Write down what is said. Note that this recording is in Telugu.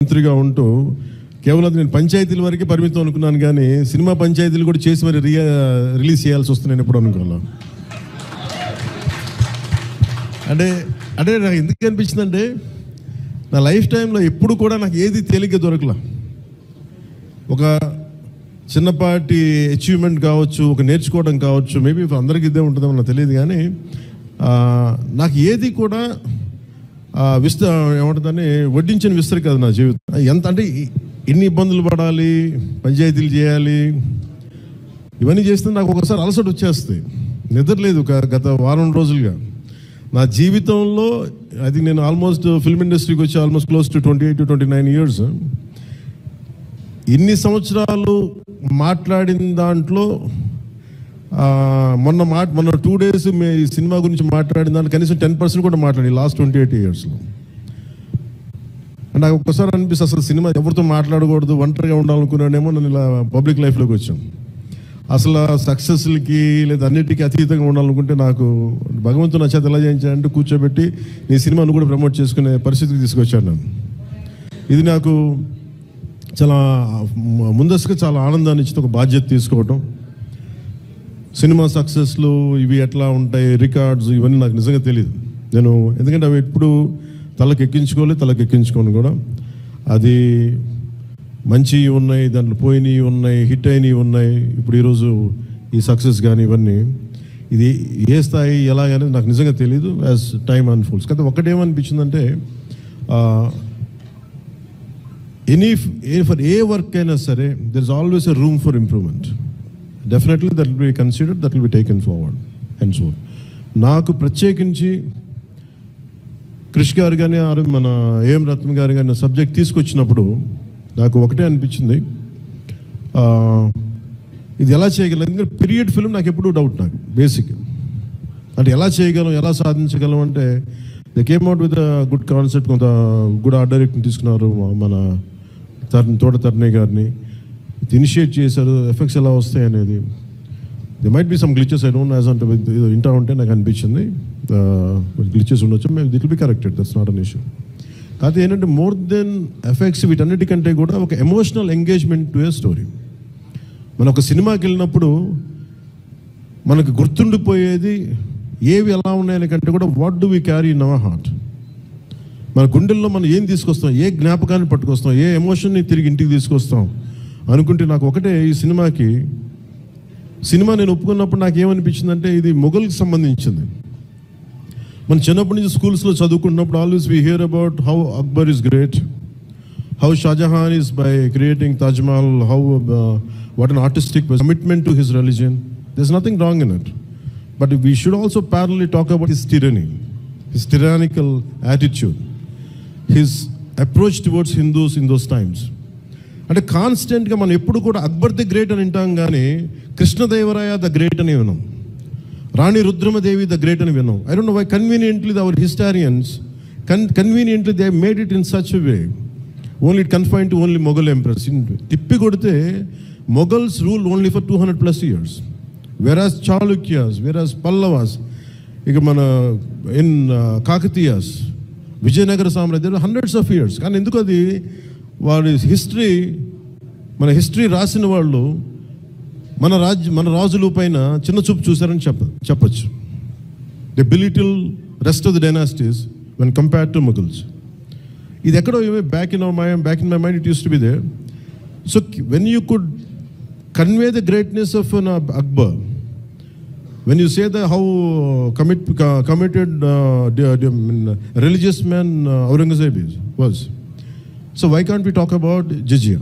మంత్రిగా ఉంటూ కేవలం నేను పంచాయతీల వరకే పరిమితం అనుకున్నాను, కానీ సినిమా పంచాయతీలు కూడా చేసి మరి రిలీజ్ చేయాల్సి వస్తుంది నేను ఎప్పుడు అనుకోను. అంటే అంటే నాకు ఎందుకు అనిపించిందంటే, నా లైఫ్ టైంలో ఎప్పుడు కూడా నాకు ఏది తేలిగ్గా దొరకలా. ఒక చిన్నపాటి అచీవ్మెంట్ కావచ్చు, ఒక నేర్చుకోవడం కావచ్చు, మేబీ అందరికీ ఇదే ఉంటుందో నాకు తెలియదు, కానీ నాకు ఏది కూడా ఏమంటుందని వడ్డించిన విస్తరి కాదు నా జీవితం. ఎంత అంటే ఎన్ని ఇబ్బందులు పడాలి, పంచాయతీలు చేయాలి, ఇవన్నీ చేస్తే నాకు ఒకసారి అలసట వచ్చేస్తాయి. నిద్రలేదు గత వారం రోజులుగా. నా జీవితంలో అది నేను ఆల్మోస్ట్ ఫిల్మ్ ఇండస్ట్రీకి వచ్చి almost close to 28 to 29 years. ఇన్ని సంవత్సరాలు మాట్లాడిన దాంట్లో మొన్న 2 days ఈ సినిమా గురించి మాట్లాడిన దాంట్లో కనీసం 10% కూడా మాట్లాడి లాస్ట్ 28 yearsలో. నాకు ఒక్కసారి అనిపిస్తుంది అసలు సినిమా ఎవరితో మాట్లాడకూడదు, ఒంటరిగా ఉండాలనుకున్నానేమో. నన్ను ఇలా పబ్లిక్ లైఫ్లోకి వచ్చాం. అసలు సక్సెస్లకి లేదా అన్నిటికీ అతీతంగా ఉండాలనుకుంటే నాకు భగవంతుడు నా చేత ఎలా చేయించాడంటే కూర్చోబెట్టి నీ సినిమాను కూడా ప్రమోట్ చేసుకునే పరిస్థితికి తీసుకొచ్చాను నన్ను. ఇది నాకు చాలా ముందస్తుగా చాలా ఆనందాన్ని ఇచ్చింది, ఒక బాధ్యత తీసుకోవటం. సినిమా సక్సెస్లు ఇవి ఎట్లా ఉంటాయి, రికార్డ్స్ ఇవన్నీ నాకు నిజంగా తెలియదు. నేను ఎందుకంటే అవి ఎప్పుడు తలకెక్కించుకోను కూడా. అది మంచి ఉన్నాయి, దాంట్లో పోయినవి ఉన్నాయి, హిట్ అయినవి ఉన్నాయి. ఇప్పుడు ఈరోజు ఈ సక్సెస్ కానీ ఇవన్నీ ఇది ఏ స్థాయి ఎలాగనేది నాకు నిజంగా తెలియదు యాజ్ టైమ్ అన్ఫోల్డ్స్. కానీ ఒకటేమనిపించిందంటే, ఫర్ ఏ వర్క్ అయినా సరే there is always a room for improvement. Definitely that will be considered, that will be taken forward and so. నాకు ప్రత్యేకించి క్రిష్ గారు కానీ మన ఏఎం రత్న గారు కానీ సబ్జెక్ట్ తీసుకొచ్చినప్పుడు నాకు ఒకటే అనిపించింది, ఇది ఎలా చేయగలం. ఎందుకంటే పీరియడ్ ఫిల్మ్ నాకు ఎప్పుడూ డౌట్, నాకు బేసిక్ అంటే ఎలా చేయగలం, ఎలా సాధించగలం అంటే they came out with good concept. కొంత గుడ్ ఆర్ట్ డైరెక్ట్ని తీసుకున్నారు, మన తోట తరుణి గారిని ఇనిషియేట్ చేశారు. ఎఫెక్ట్స్ ఎలా వస్తాయి అనేది, they might be some glitches, I don't know, as అంటే వింటా ఉంటే నాకు అనిపించింది గ్లిచెస్ ఉండొచ్చు. మేము that will be corrected, that's not an issue. కాకపోతే ఏంటంటే మోర్ దెన్ ఎఫెక్ట్స్ వీటన్నిటికంటే కూడా ఒక emotional engagement to a story. మనం ఒక సినిమాకి వెళ్ళినప్పుడు మనకు గుర్తుండిపోయేది ఏవి ఎలా ఉన్నాయని కంటే కూడా what do we carry in our heart. మన గుండెల్లో మనం ఏం తీసుకొస్తాం, ఏ జ్ఞాపకాన్ని పట్టుకొస్తాం, ఏ ఎమోషన్ని తిరిగి ఇంటికి తీసుకొస్తాం అనుకుంటే, నాకు ఒకటే ఈ సినిమా నేను ఒప్పుకున్నప్పుడు నాకు ఏమనిపించిందంటే, ఇది మొఘల్కి సంబంధించింది. మన చిన్నప్పటి నుంచి స్కూల్స్లో చదువుకున్నప్పుడు always we hear about how Akbar is great, how Shahjahan is by creating Taj Mahal, how what an artistic commitment to his religion. There is nothing wrong in it, but we should also ప్యారలీ talk about his tyranny, his tyrannical attitude, his approach towards Hindus in those times. అంటే కాన్స్టెంట్గా మనం ఎప్పుడు కూడా అక్బర్ ది గ్రేట్ అని వింటాం, కానీ కృష్ణదేవరాయ ద గ్రేట్ అని విన్నాం, రాణి రుద్రమదేవి ద గ్రేట్ అని విన్నాం. I don't know why conveniently our historians conveniently they made it in such way only it confine to only Mughal empress. తిప్పి కొడితే Mughals rule only for 200+ years, వెరాజ్ చాళుక్యాస్, వెరాజ్ పల్లవాస్, ఇక మన ఇన్ కాకతీయాస్, విజయనగర సామ్రాజ్యం హండ్రెడ్స్ ఆఫ్ ఇయర్స్. కానీ ఎందుకు అది వాడి మన హిస్టరీ రాసిన వాళ్ళు మన రాజుల పైన చిన్న చూపు చూశారని చెప్పచ్చు. They belittle rest of the dynasties when compared to Mughals. ఇది ఎక్కడో back in my mind it use to be there. So when you could convey the greatness of Akbar, when you say that how committed religious man Aurangzeb was, so why can't we talk about jizya?